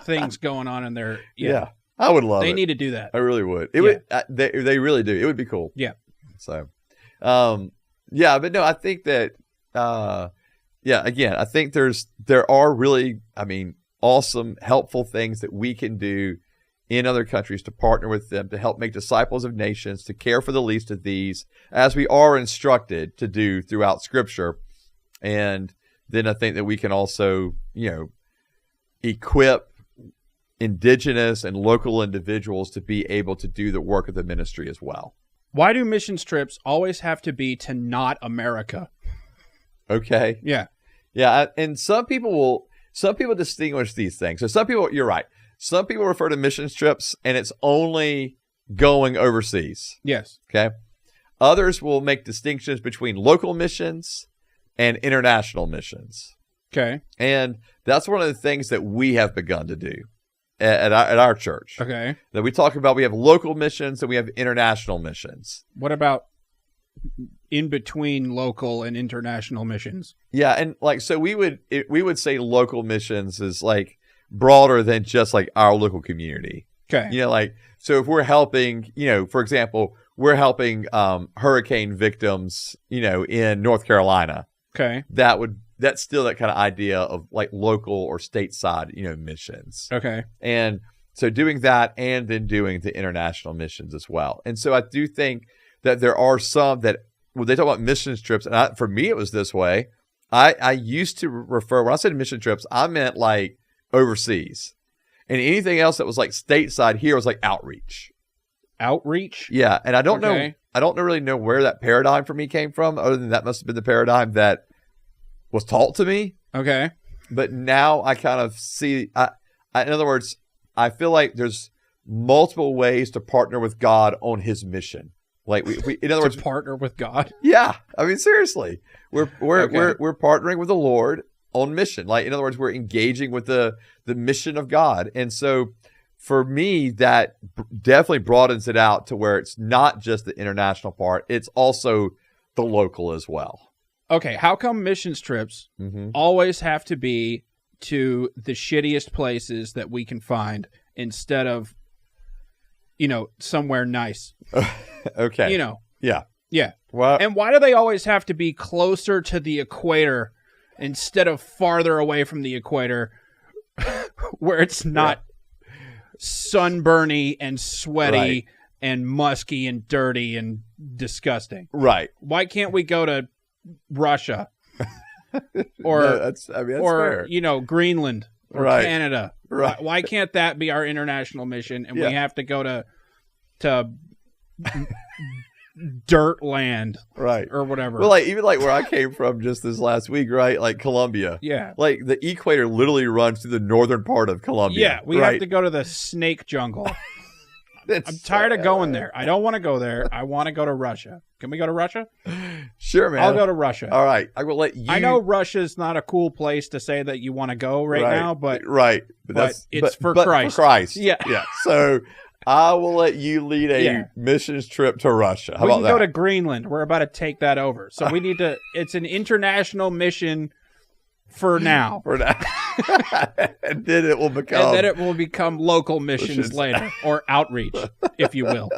things going on in their Yeah. I would love it. They need to do that. I really would. It would they really do. It would be cool. Yeah. So yeah, but no, I think that, again, I think there are really, awesome, helpful things that we can do in other countries to partner with them, to help make disciples of nations, to care for the least of these, as we are instructed to do throughout Scripture. And then I think that we can also, equip indigenous and local individuals to be able to do the work of the ministry as well. Why do missions trips always have to be to not America? Okay. Yeah. Yeah, and some people distinguish these things. So some people, you're right. Some people refer to missions trips and it's only going overseas. Yes. Okay. Others will make distinctions between local missions and international missions. Okay. And that's one of the things that we have begun to do at our church. Okay. That we talk about, we have local missions and we have international missions. What about in between local and international missions? Yeah, and like so we would say local missions is like broader than just like our local community. Okay. You know, like so if we're helping, you know, for example, we're helping hurricane victims, you know, in North Carolina. Okay. That's still that kind of idea of like local or stateside, you know, missions. Okay. And so doing that and then doing the international missions as well. And so I do think that there are some that when they talk about missions trips, and for me it was this way. I used to refer, when I said mission trips, I meant like overseas. And anything else that was like stateside here was like outreach. Outreach? Yeah. And I don't really know where that paradigm for me came from, other than that must have been the paradigm that was taught to me. Okay. But now I kind of see, in other words, I feel like there's multiple ways to partner with God on his mission. Like we in other words, partner with God. Yeah. I mean, seriously, we're partnering with the Lord on mission. Like, in other words, we're engaging with the mission of God. And so for me, that definitely broadens it out to where it's not just the international part. It's also the local as well. Okay. How come missions trips always have to be to the shittiest places that we can find instead of, you know, somewhere nice? Okay. You know. Yeah. Yeah. Well, and why do they always have to be closer to the equator instead of farther away from the equator where it's not sunburny and sweaty and musky and dirty and disgusting? Right. Why can't we go to Russia or no, that's fair. You know, Greenland or Canada? Right. Why can't that be our international mission and we have to go to dirt land, or whatever? Well, like even like where I came from just this last week, right? Like Colombia, like the equator literally runs through the northern part of Colombia. Yeah, we have to go to the snake jungle. I'm tired of going there. I don't want to go there. I want to go to Russia. Can we go to Russia? Sure, man. I'll go to Russia. All right, I will let you. I know Russia's not a cool place to say that you want to go now, but it's for Christ. For Christ, yeah. So I will let you lead a missions trip to Russia. How about that? We can go to Greenland. We're about to take that over. So we need to, it's an international mission for now. And then it will become local missions later, or outreach, if you will.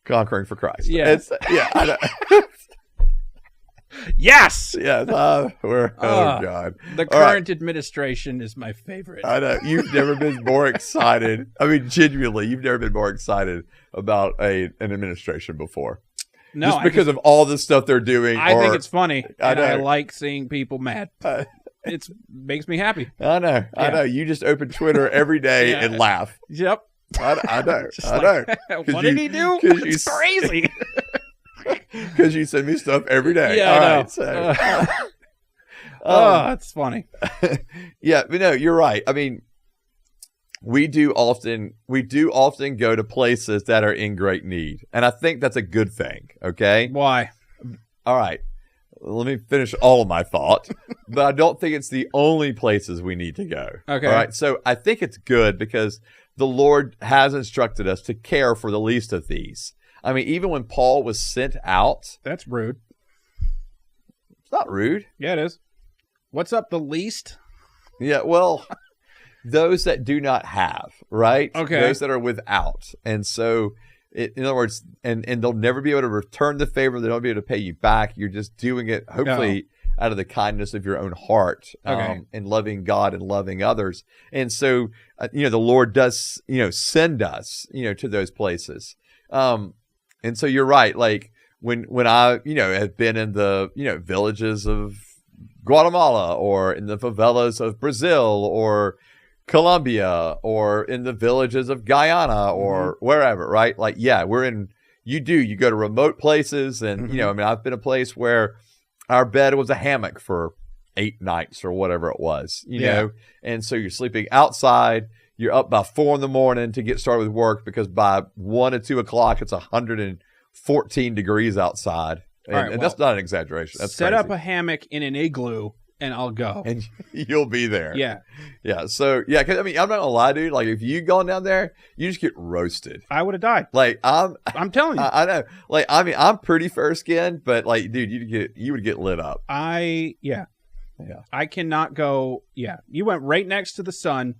Conquering for Christ. Yeah. I know. Yes. Yes. God. The current administration is my favorite. I know. You've never been more excited. I mean, genuinely, you've never been more excited about an administration before. No, just because of all the stuff they're doing. I think it's funny. And I like seeing people mad. It makes me happy. I know. I know. You just open Twitter every day and laugh. Yep. I know. I know. What did he do? It's crazy. Because you send me stuff every day. Yeah, all I know. right. So, it's funny. Yeah, but no, you're right. I mean, we do often go to places that are in great need, and I think that's a good thing. Okay. Why? All right. Let me finish all of my thought, but I don't think it's the only places we need to go. Okay. All right. So I think it's good because the Lord has instructed us to care for the least of these. I mean, even when Paul was sent out. That's rude. It's not rude. Yeah, it is. What's up, the least? Yeah, well, those that do not have, right? Okay. Those that are without. And so, in other words, and they'll never be able to return the favor. They don't be able to pay you back. You're just doing it, hopefully, out of the kindness of your own heart, and loving God and loving others. And so, the Lord does, send us, to those places. And so you're right. Like when I, have been in the, villages of Guatemala or in the favelas of Brazil or Colombia or in the villages of Guyana or wherever, right? Like, yeah, you go to remote places and, you know, I mean, I've been a place where our bed was a hammock for 8 nights or whatever it was, you know? And so you're sleeping outside. You're up by 4 a.m. to get started with work because by 1 or 2 o'clock, it's 114 degrees outside. And that's not an exaggeration. That's set crazy. up a hammock in an igloo and I'll go. And you'll be there. Yeah. Yeah. So, yeah, because I mean, I'm not going to lie, dude. Like, if you gone down there, you just get roasted. I would have died. Like, I'm telling you. I know. Like, I mean, I'm pretty fair-skinned, but, like, dude, you would get lit up. Yeah. I cannot go. Yeah. You went right next to the sun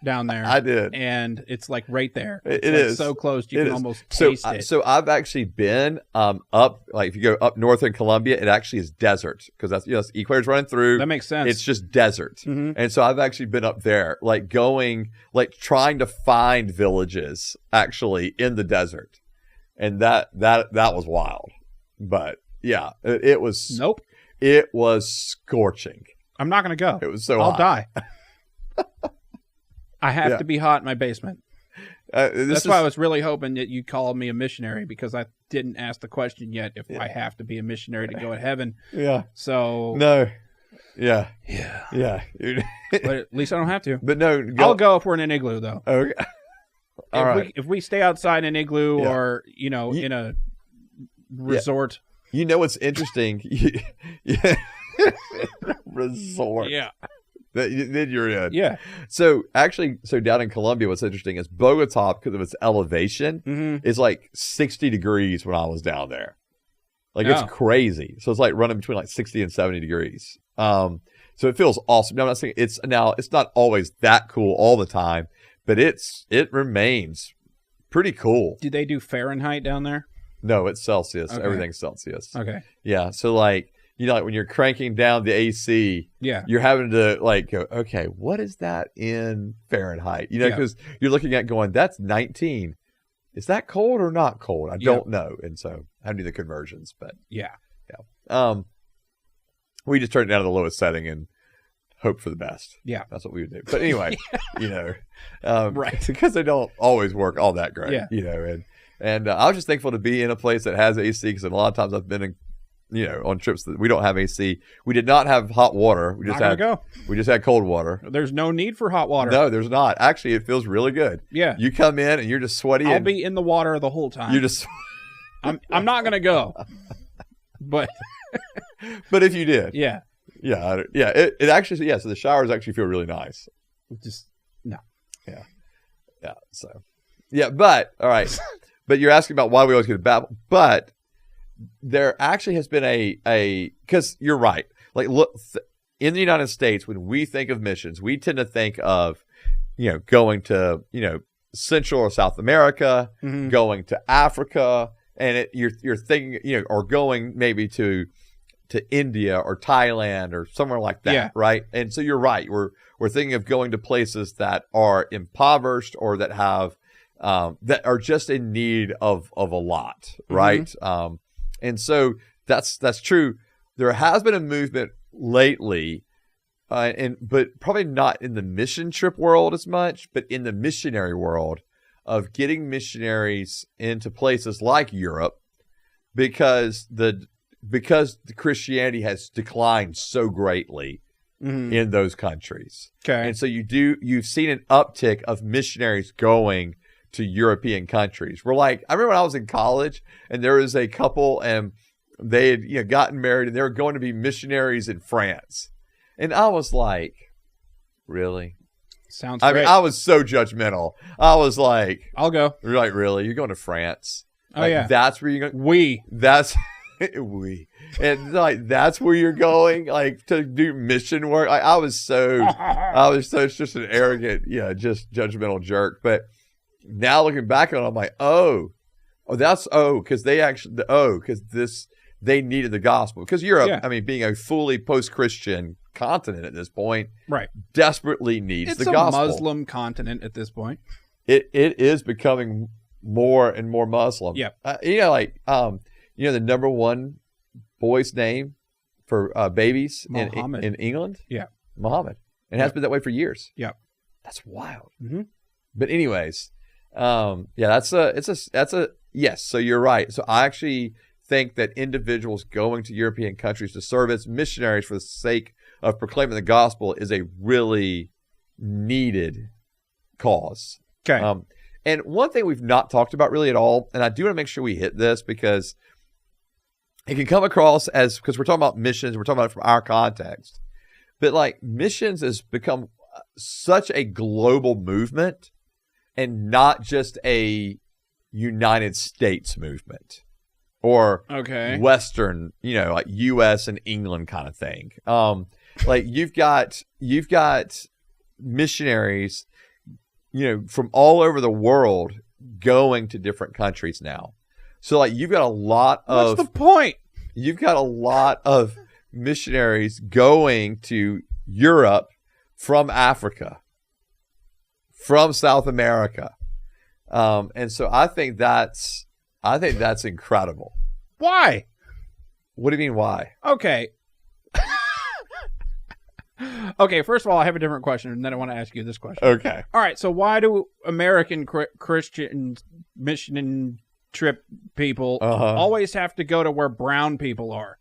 down there. I did. And it's like right there. It like is so close you can almost taste it. So I've actually been up, like if you go up north in Colombia, it actually is desert because that's, you know, the equator's running through. That makes sense. It's just desert. And so I've actually been up there, like trying to find villages actually in the desert. And that was wild. But yeah, it was. Nope. It was scorching. I'm not going to go. It was so I'll hot. die. I have to be hot in my basement. That's why I was really hoping that you called me a missionary because I didn't ask the question yet if I have to be a missionary to go to heaven. Yeah. So. No. Yeah. Yeah. Yeah. But at least I don't have to. But no. I'll go if we're in an igloo, though. Okay. All right. If we stay outside in an igloo or, you know, in a resort. You know what's interesting? Resort. Yeah. Then you're in. Yeah. So down in Colombia, what's interesting is Bogota, because of its elevation, is like 60 degrees when I was down there. Like it's crazy. So it's like running between like 60 and 70 degrees. So it feels awesome. Now, I'm not saying it's not always that cool all the time, but it remains pretty cool. Do they do Fahrenheit down there? No, it's Celsius. Okay. Everything's Celsius. Okay. Yeah. So like, you know, like when you're cranking down the AC, you're having to like go, okay, what is that in Fahrenheit? You know, because you're looking at going, that's 19. Is that cold or not cold? I don't know. And so I do the conversions, but yeah. We just turn it down to the lowest setting and hope for the best. Yeah. That's what we would do. But anyway, you know, right. Because they don't always work all that great, you know, and I was just thankful to be in a place that has AC because a lot of times I've been in, you know, on trips that we don't have AC. We did not have hot water. We just had cold water. There's no need for hot water. No, there's not. Actually, it feels really good. Yeah. You come in and you're just sweaty. I'll be in the water the whole time. You just. I'm not gonna go. But. But if you did. Yeah. Yeah. Yeah. It actually. Yeah. So the showers actually feel really nice. Just no. Yeah. Yeah. So. Yeah. But all right. But you're asking about why we always get a battle. But there actually has been because you're right. Like, look, in the United States, when we think of missions, we tend to think of, you know, going to, you know, Central or South America, going to Africa, and you're thinking, you know, or going maybe to India or Thailand or somewhere like that, right? And so you're right. We're thinking of going to places that are impoverished or that have that are just in need of a lot, right? And so that's true. There has been a movement lately, but probably not in the mission trip world as much, but in the missionary world of getting missionaries into places like Europe because the Christianity has declined so greatly in those countries. Okay. And so you've seen an uptick of missionaries going to European countries. I remember when I was in college and there was a couple and they had, you know, gotten married and they were going to be missionaries in France. And I was like, really? Sounds great. I mean, I was so judgmental. I was like, I'll go. You're like, really? You're going to France? Oh, yeah. That's where you're going? And like, that's where you're going, like, to do mission work? Like, I was it's just an arrogant, just judgmental jerk. But now looking back on it, I'm like, because they needed the gospel. Because Europe, I mean, being a fully post-Christian continent at this point, right, desperately needs the gospel. It's a Muslim continent at this point. It is becoming more and more Muslim. Yeah. The number one boy's name for babies in England? Yeah. Muhammad. And it has been that way for years. Yeah. That's wild. Mm-hmm. But anyways, that's a yes. So you're right. So I actually think that individuals going to European countries to serve as missionaries for the sake of proclaiming the gospel is a really needed cause. Okay. And one thing we've not talked about really at all, and I do want to make sure we hit this because it can come across as, because we're talking about missions, we're talking about it from our context, but like missions has become such a global movement and not just a United States movement or Western, like US and England kind of thing. Like you've got missionaries, from all over the world going to different countries now. So like you've got a lot of... What's the point? You've got a lot of missionaries going to Europe from Africa, from South America. And so I think that's incredible. Why? What do you mean why? Okay. Okay, first of all, I have a different question, and then I want to ask you this question. Okay. All right, so why do American Christian mission trip people always have to go to where brown people are?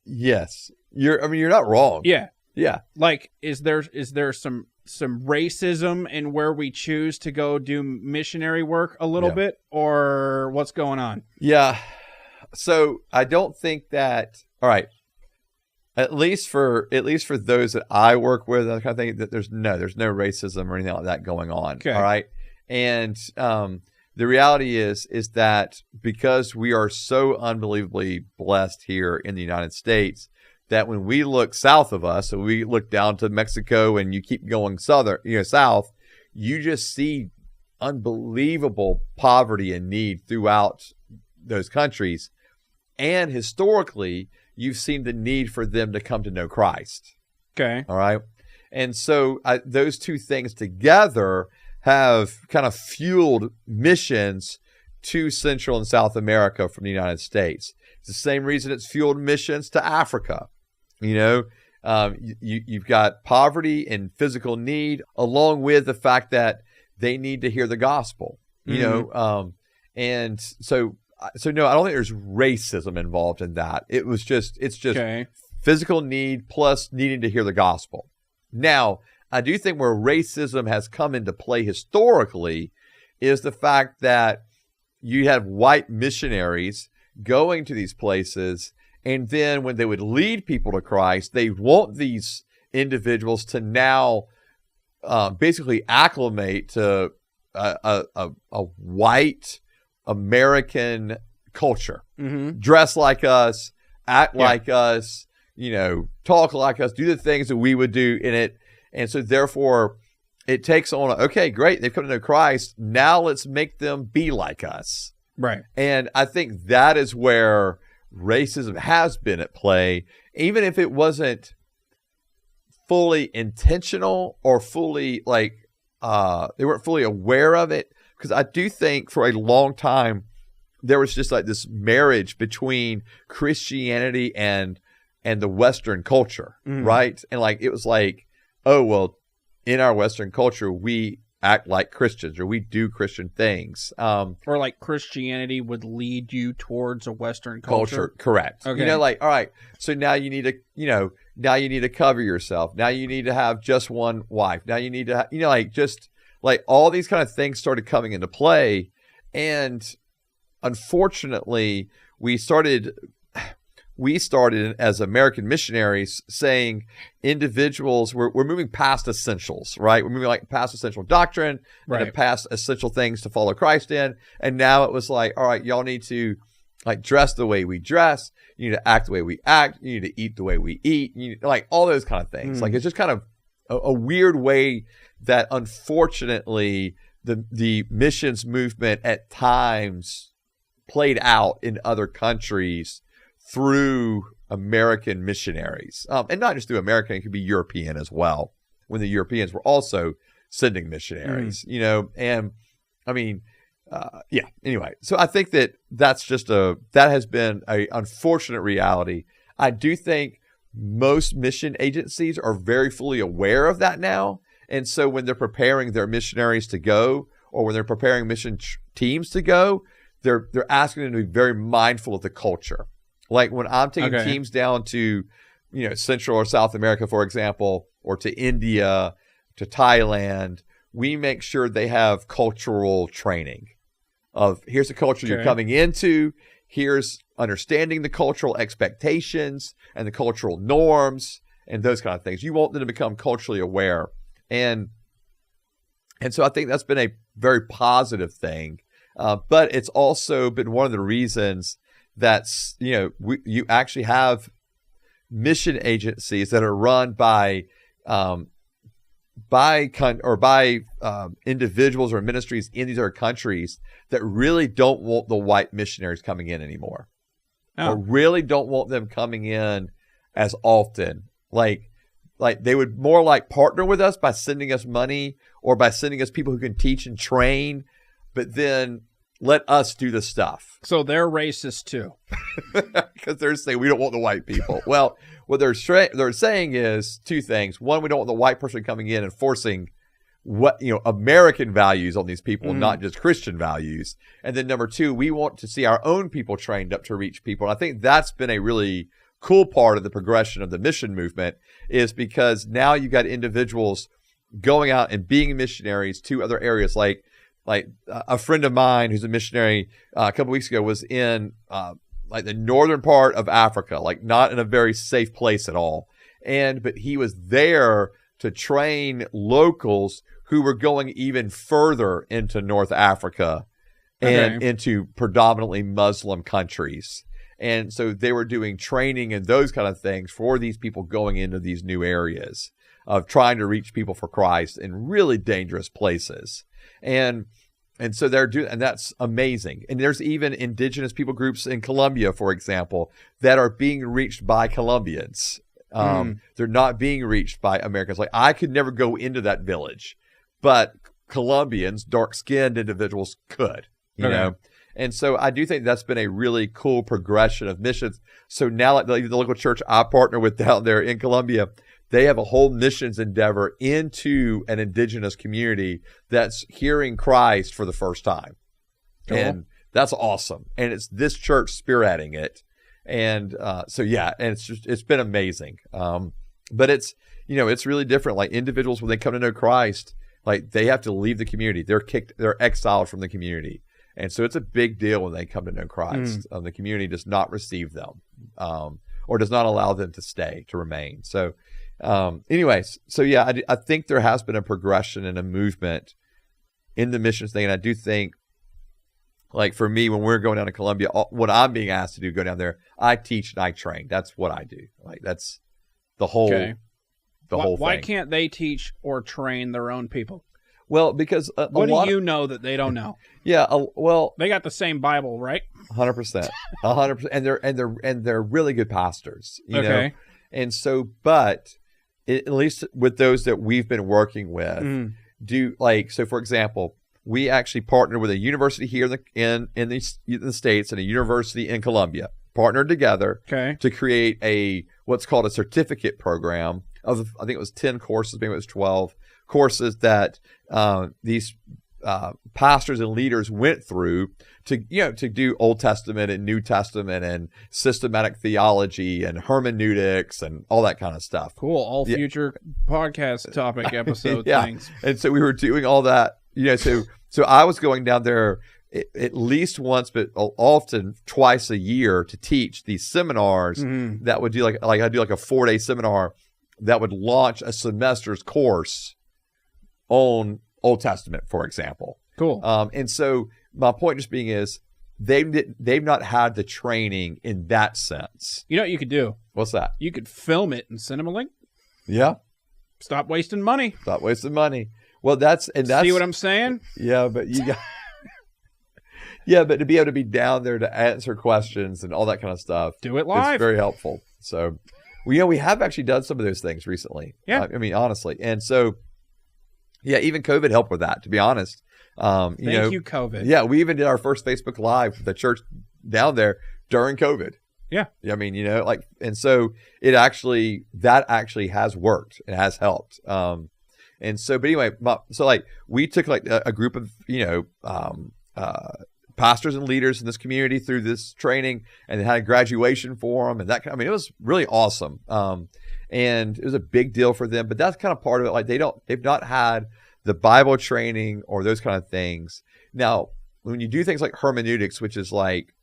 Yes. You're not wrong. Yeah. Yeah. Like, is there some racism in where we choose to go do missionary work a little bit, or what's going on? Yeah. So I don't think that, all right. At least for those that I work with, I kind of think that there's no racism or anything like that going on. Okay. All right. And the reality is that because we are so unbelievably blessed here in the United States, that when we look south of us, so we look down to Mexico and you keep going south, you just see unbelievable poverty and need throughout those countries. And historically, you've seen the need for them to come to know Christ. Okay. All right. And so those two things together have kind of fueled missions to Central and South America from the United States. It's the same reason it's fueled missions to Africa. You've got poverty and physical need, along with the fact that they need to hear the gospel. And so no, I don't think there's racism involved in that. It's just physical need plus needing to hear the gospel. Now, I do think where racism has come into play historically is the fact that you have white missionaries going to these places, and then when they would lead people to Christ, they want these individuals to now basically acclimate to a white American culture, dress like us, act like us, talk like us, do the things that we would do in it. And so therefore it takes on, okay, great. They've come to know Christ. Now let's make them be like us. Right. And I think that is where racism has been at play, even if it wasn't fully intentional or fully they weren't fully aware of it. Because I do think for a long time, there was just like this marriage between Christianity and the Western culture, right? And like, it was like, oh, well, in our Western culture, we act like Christians or we do Christian things. Or like Christianity would lead you towards a Western culture. Correct. Okay. All right, so now you need to, cover yourself. Now you need to have just one wife. Now you need to, like all these kind of things started coming into play. And unfortunately, we started as American missionaries saying individuals, we're moving past essentials, right? We're moving past essential doctrine and past essential things to follow Christ in. And now it was like, all right, y'all need to dress the way we dress. You need to act the way we act. You need to eat the way we eat. You need, all those kind of things. Like, it's just kind of a weird way that unfortunately the missions movement at times played out in other countries through American missionaries. And not just through American, it could be European as well, when the Europeans were also sending missionaries, and I mean, anyway, so I think that has been a unfortunate reality. I do think most mission agencies are very fully aware of that now, And so when they're preparing their missionaries to go, or when they're preparing mission teams to go, they're asking them to be very mindful of the culture. Like when I'm taking teams down to, Central or South America, for example, or to India, to Thailand, we make sure they have cultural training of here's the culture you're coming into, here's understanding the cultural expectations and the cultural norms and those kind of things. You want them to become culturally aware. And so I think that's been a very positive thing. But it's also been one of the reasons that's, you actually have mission agencies that are run by individuals or ministries in these other countries that really don't want the white missionaries coming in anymore, or really don't want them coming in as often. Like they would more like partner with us by sending us money or by sending us people who can teach and train, but then let us do the stuff. So they're racist too, because they're saying we don't want the white people. Well, what they're saying is two things. One, we don't want the white person coming in and forcing American values on these people, not just Christian values. And then number two, we want to see our own people trained up to reach people. And I think that's been a really cool part of the progression of the mission movement, is because now you've got individuals going out and being missionaries to other areas. Like a friend of mine who's a missionary a couple weeks ago was in like the northern part of Africa, like not in a very safe place at all. But he was there to train locals who were going even further into North Africa and into predominantly Muslim countries. And so they were doing training and those kind of things for these people going into these new areas of trying to reach people for Christ in really dangerous places. And so they're doing, and that's amazing. And there's even indigenous people groups in Colombia, for example, that are being reached by Colombians. They're not being reached by Americans. Like I could never go into that village, but Colombians, dark-skinned individuals could, you know? And so I do think that's been a really cool progression of missions. So now like the local church I partner with down there in Colombia, they have a whole missions endeavor into an indigenous community that's hearing Christ for the first time. Cool. And that's awesome. And it's this church spearheading it. And and it's been amazing. But it's really different. Like individuals, when they come to know Christ, like they have to leave the community. They're exiled from the community. And so it's a big deal when they come to know Christ. The community does not receive them or does not allow them to remain. So I think there has been a progression and a movement in the missions thing. And I do think, like for me, when we're going down to Colombia, what I'm being asked to do, go down there, I teach and I train. That's what I do. Like that's the whole, whole thing. Why can't they teach or train their own people? Well, because what do you know that they don't know? Yeah, they got the same Bible, right? 100%, 100%, and they're really good pastors, you know. And so, but at least with those that we've been working with, so for example, we actually partnered with a university here in the States and a university in Colombia, partnered together to create what's called a certificate program of, I think it was 10 courses, maybe it was 12 courses that these pastors and leaders went through to do Old Testament and New Testament and systematic theology and hermeneutics and all that kind of stuff. Cool. All future podcast topic episode things. And so we were doing all that, so I was going down there at least once, but often twice a year to teach these seminars that would do like I do like a 4-day seminar that would launch a semester's course on Old Testament, for example. Cool. And so my point just being is they've not had the training in that sense. You know what you could do? What's that? You could film it and send them a link. Yeah. Stop wasting money. Well, that's see what I'm saying? Yeah, but you got but to be able to be down there to answer questions and all that kind of stuff. Do it live. It's very helpful. So, we have actually done some of those things recently. Yeah. I mean, honestly. And so, even COVID helped with that, to be honest. Thank you, COVID. Yeah, we even did our first Facebook Live with the church down there during COVID. Yeah. I mean, and so that actually has worked. It has helped. And so, but anyway, so like we took like a group of, pastors and leaders in this community through this training, and they had a graduation for them, and it was really awesome. And it was a big deal for them, but that's kind of part of it. Like they've not had the Bible training or those kind of things. Now, when you do things like hermeneutics, which is like,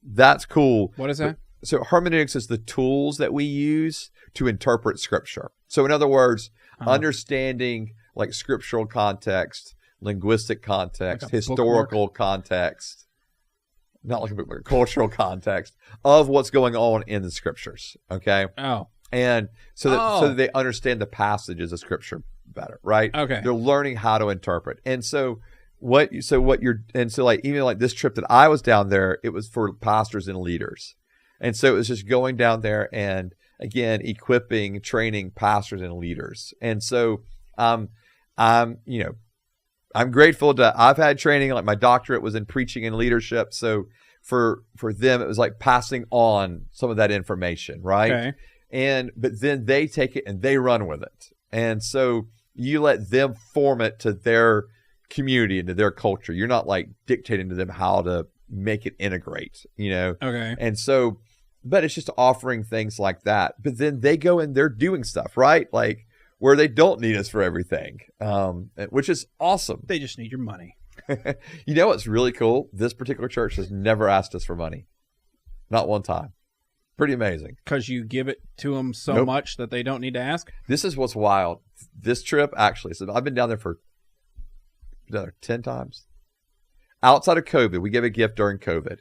that's cool. What is that? So hermeneutics is the tools that we use to interpret scripture. So in other words, understanding like scriptural context, linguistic context, like historical context, not like a book, but cultural context of what's going on in the scriptures. Okay. Oh. And so that they understand the passages of scripture better, right? Okay. They're learning how to interpret. And so like even like this trip that I was down there, it was for pastors and leaders. And so it was just going down there and again, equipping, training pastors and leaders. And so I'm grateful I've had training, like my doctorate was in preaching and leadership. So for them, it was like passing on some of that information, right? Okay. But then they take it and they run with it. And so you let them form it to their community and to their culture. You're not like dictating to them how to make it integrate, Okay. And so, but it's just offering things like that. But then they go and they're doing stuff, right? Like where they don't need us for everything, which is awesome. They just need your money. You know what's really cool? This particular church has never asked us for money. Not one time. Pretty amazing. Because you give it to them so much that they don't need to ask? This is what's wild. This trip, actually, so I've been down there for 10 times. Outside of COVID, we gave a gift during COVID.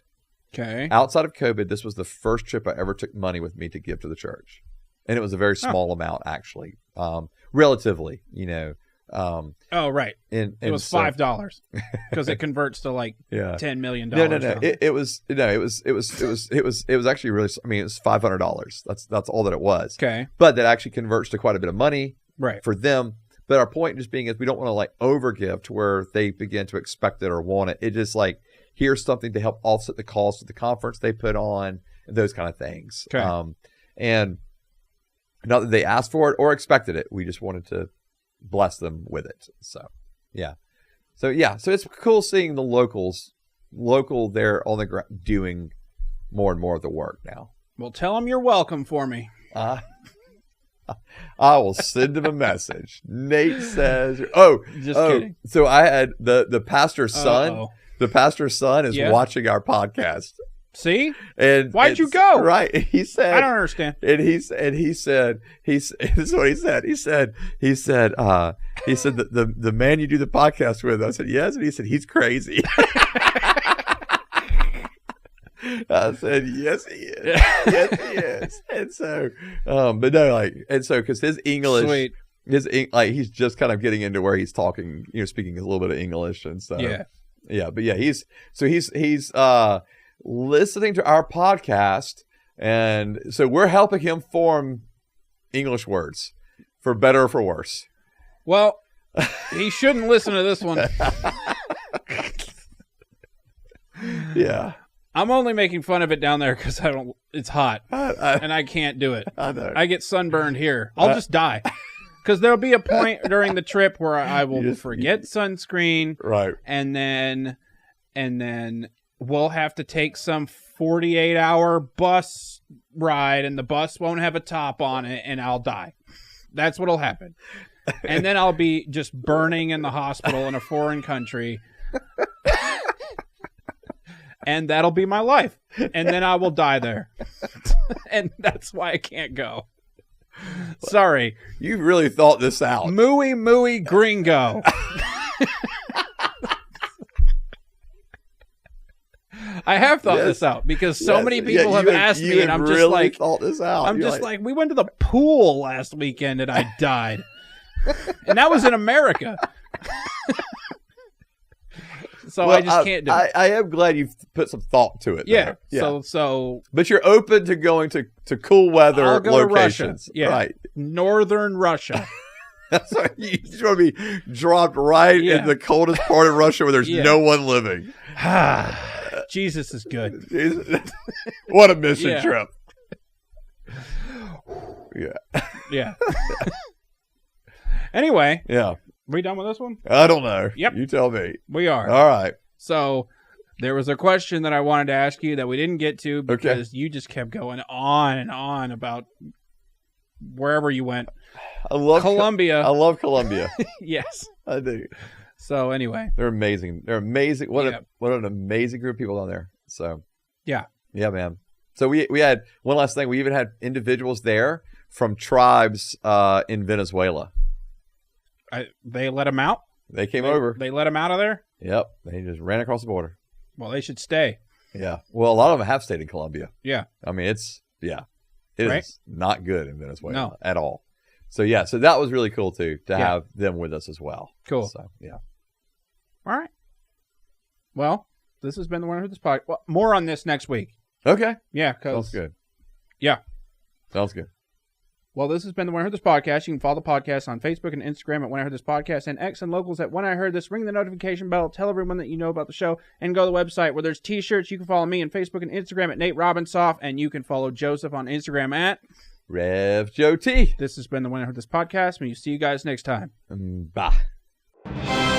Okay. Outside of COVID, this was the first trip I ever took money with me to give to the church. And it was a very small amount, actually. Relatively, right. It was $5 because it converts to like $10 million. No. It was actually really. I mean, it was $500. That's all that it was. Okay. But that actually converts to quite a bit of money, right, for them. But our point just being is we don't want to like overgive to where they begin to expect it or want it. It just like, here's something to help offset the cost of the conference they put on, and those kind of things. Okay. And not that they asked for it or expected it. We just wanted to bless them with it. So it's cool seeing the local there on the ground doing more and more of the work now. Well, tell them you're welcome for me. I will send him a message. Nate says, just kidding. So I had the pastor's son. Uh-oh. The pastor's son is watching our podcast. See? And why'd you go? Right. He said, I don't understand. And he said, this is what he said. He said that the man you do the podcast with, I said, yes. And he said, he's crazy. I said, yes, he is. Yes, he is. And so, but no, because his English, sweet. He's just kind of getting into where he's talking, speaking a little bit of English. And so, he's listening to our podcast. And so we're helping him form English words for better or for worse. Well, he shouldn't listen to this one. Yeah. I'm only making fun of it down there because it's hot and I can't do it. I know. I get sunburned here. I'll just die. Because there'll be a point during the trip where I will forget sunscreen. Right. And then we'll have to take some 48-hour bus ride and the bus won't have a top on it and I'll die. That's what'll happen. And then I'll be just burning in the hospital in a foreign country. And that'll be my life. And then I will die there. And that's why I can't go. Sorry. You really thought this out. Mooey gringo. I have thought this out because so many people have asked me, and I'm just really like, thought this out. I'm just like, we went to the pool last weekend and I died. And that was in America. So I just can't do it. I am glad you've put some thought to it. Yeah. Yeah. So. But you're open to going to cool weather I'll go locations. To Russia. Yeah. Right. Northern Russia. So you just want to be dropped right in the coldest part of Russia where there's no one living. Jesus is good. What a mission trip. Yeah. Yeah. Anyway. Yeah. We done with this one? I don't know. Yep. You tell me. We are. All right. So there was a question that I wanted to ask you that we didn't get to because you just kept going on and on about wherever you went. I love Colombia. I love Colombia. Yes. I do. So anyway. They're amazing. They're amazing. What an amazing group of people down there. So yeah. Yeah, man. So we had one last thing. We even had individuals there from tribes in Venezuela. They let them out? They came over. They let them out of there? Yep. They just ran across the border. Well, they should stay. Yeah. Well, a lot of them have stayed in Colombia. Yeah. I mean, it right? is not good in Venezuela no. at all. So, yeah. So that was really cool, too, to have them with us as well. Cool. So, yeah. All right. Well, this has been the Winner Who This Podcast. Well, more on this next week. Okay. Yeah. Sounds good. Yeah. Sounds good. Well, this has been the When I Heard This Podcast. You can follow the podcast on Facebook and Instagram at When I Heard This Podcast, and X and locals at When I Heard This. Ring the notification bell, tell everyone that you know about the show, and go to the website where there's t-shirts. You can follow me on Facebook and Instagram at Nate Robinsoff, and you can follow Joseph on Instagram at Rev Joe T. This has been the When I Heard This Podcast, and we'll see you guys next time. Bye.